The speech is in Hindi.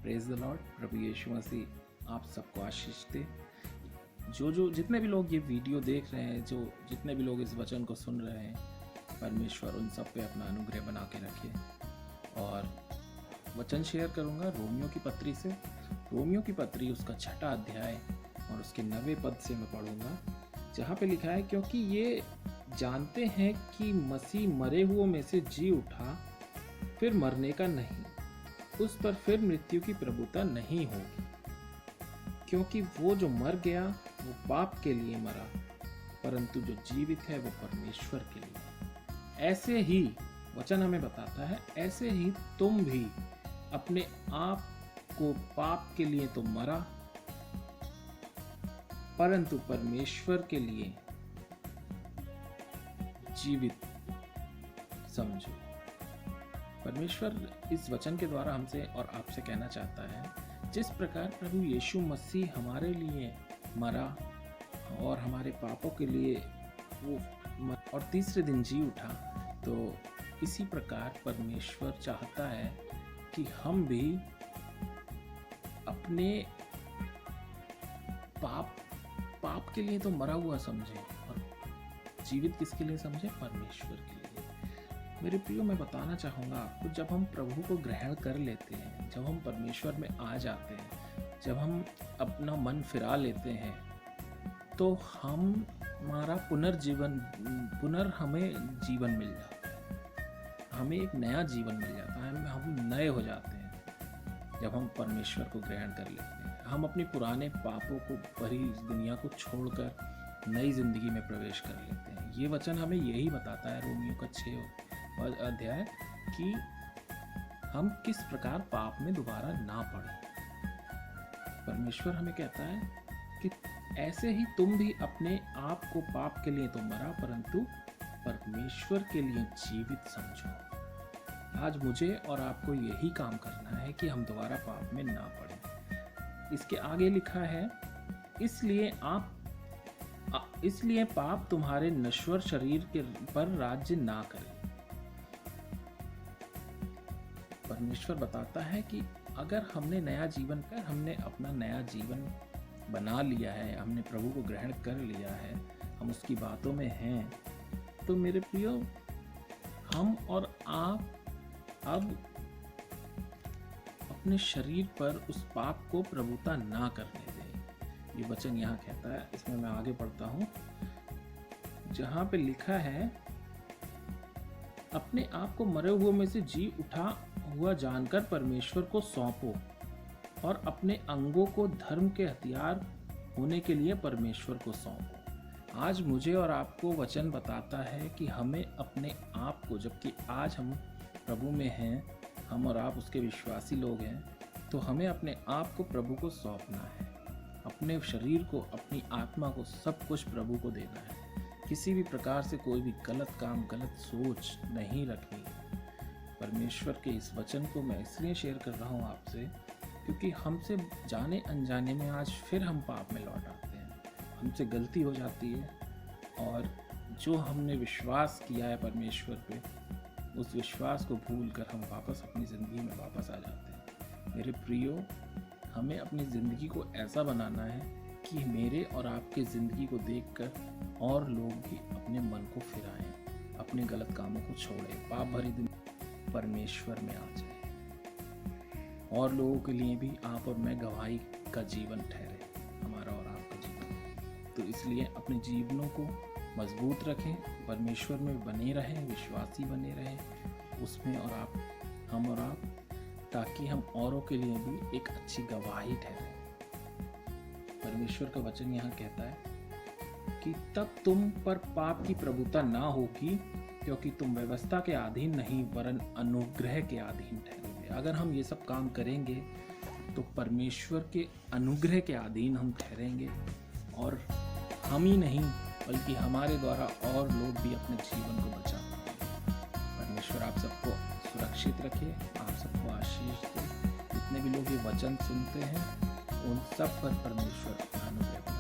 Praise the Lord. प्रभु यीशु मसीह आप सबको आशीष दे। जो जितने भी लोग ये वीडियो देख रहे हैं, जो जितने भी लोग इस वचन को सुन रहे हैं, परमेश्वर उन सब पे अपना अनुग्रह बना के रखे। और वचन शेयर करूंगा रोमियो की पत्री से। रोमियो की पत्री उसका 6वां अध्याय और उसके 9वें पद से मैं पढ़ूंगा, जहाँ पे लिखा है, क्योंकि ये जानते हैं कि मसीह मरे हुओं में से जी उठा, फिर मरने का नहीं, उस पर फिर मृत्यु की प्रभुता नहीं होगी। क्योंकि वो जो मर गया वो पाप के लिए मरा, परंतु जो जीवित है वो परमेश्वर के लिए। ऐसे ही वचन हमें बताता है, ऐसे ही तुम भी अपने आप को पाप के लिए तो मरा, परंतु परमेश्वर के लिए जीवित समझो। परमेश्वर इस वचन के द्वारा हमसे और आपसे कहना चाहता है, जिस प्रकार प्रभु यीशु मसीह हमारे लिए मरा और हमारे पापों के लिए वो और तीसरे दिन जी उठा, तो इसी प्रकार परमेश्वर चाहता है कि हम भी अपने पाप के लिए तो मरा हुआ समझें और जीवित किसके लिए समझें? परमेश्वर के लिए। मेरे प्रियो, मैं बताना चाहूँगा आपको, जब हम प्रभु को ग्रहण कर लेते हैं, जब हम परमेश्वर में आ जाते हैं, जब हम अपना मन फिरा लेते हैं, तो हमारा हमें जीवन मिल जाता है, हमें एक नया जीवन मिल जाता है, हम नए हो जाते हैं जब हम परमेश्वर को ग्रहण कर लेते हैं। हम अपने पुराने पापों को, भरी दुनिया को छोड़कर नई जिंदगी में प्रवेश कर लेते हैं। ये वचन हमें यही बताता है, रोमियो का 6 अध्याय, कि हम किस प्रकार पाप में दोबारा ना पड़े। परमेश्वर हमें कहता है कि ऐसे ही तुम भी अपने आप को पाप के लिए तो मरा, परंतु परमेश्वर के लिए जीवित समझो। आज मुझे और आपको यही काम करना है कि हम दोबारा पाप में ना पड़े। इसके आगे लिखा है, इसलिए पाप तुम्हारे नश्वर शरीर के पर राज्य ना करे। परमेश्वर बताता है कि अगर हमने अपना नया जीवन बना लिया है, हमने प्रभु को ग्रहण कर लिया है, हम उसकी बातों में हैं, तो मेरे प्रियो, हम और आप अब अपने शरीर पर उस पाप को प्रभुता ना करने दें। ये वचन यहाँ कहता है, इसमें मैं आगे पढ़ता हूँ, जहाँ पे लिखा है, अपने आप को मरे हुए में से जी उठा हुआ जानकर परमेश्वर को सौंपो और अपने अंगों को धर्म के हथियार होने के लिए परमेश्वर को सौंपो। आज मुझे और आपको वचन बताता है कि हमें अपने आप को, जबकि आज हम प्रभु में हैं, हम और आप उसके विश्वासी लोग हैं, तो हमें अपने आप को प्रभु को सौंपना है। अपने शरीर को, अपनी आत्मा को, सब कुछ प्रभु को देना है। किसी भी प्रकार से कोई भी गलत काम, गलत सोच नहीं रखनी। परमेश्वर के इस वचन को मैं इसलिए शेयर कर रहा हूँ आपसे, क्योंकि हमसे जाने अनजाने में आज फिर हम पाप में लौट आते हैं, हमसे गलती हो जाती है, और जो हमने विश्वास किया है परमेश्वर पे, उस विश्वास को भूलकर हम वापस अपनी ज़िंदगी में वापस आ जाते हैं। मेरे प्रियो, हमें अपनी ज़िंदगी को ऐसा बनाना है कि मेरे और आपके ज़िंदगी को देखकर और लोग भी अपने मन को फिराएं, अपने गलत कामों को छोड़ें, पाप भरी दुनिया परमेश्वर में आ जाए, और लोगों के लिए भी आप और मैं गवाही का जीवन ठहरे, हमारा और आपका जीवन। तो इसलिए अपने जीवनों को मजबूत रखें, परमेश्वर में बने रहें, विश्वासी बने रहें उसमें, और हम और आप, ताकि हम औरों के लिए भी एक अच्छी गवाही ठहरे। परमेश्वर का वचन यहाँ कहता है कि तब तुम पर पाप की प्रभुता ना होगी, क्योंकि तुम व्यवस्था के अधीन नहीं वरन अनुग्रह के अधीन ठहरोगे। अगर हम ये सब काम करेंगे तो परमेश्वर के अनुग्रह के अधीन हम ठहरेंगे, और हम ही नहीं बल्कि हमारे द्वारा और लोग भी अपने जीवन को बचा पाएंगे। परमेश्वर आप सबको सुरक्षित रखे, आप सबको आशीष दे। जितने भी लोग ये वचन सुनते हैं, उन सब पर परमेश्वर अपना अनुग्रह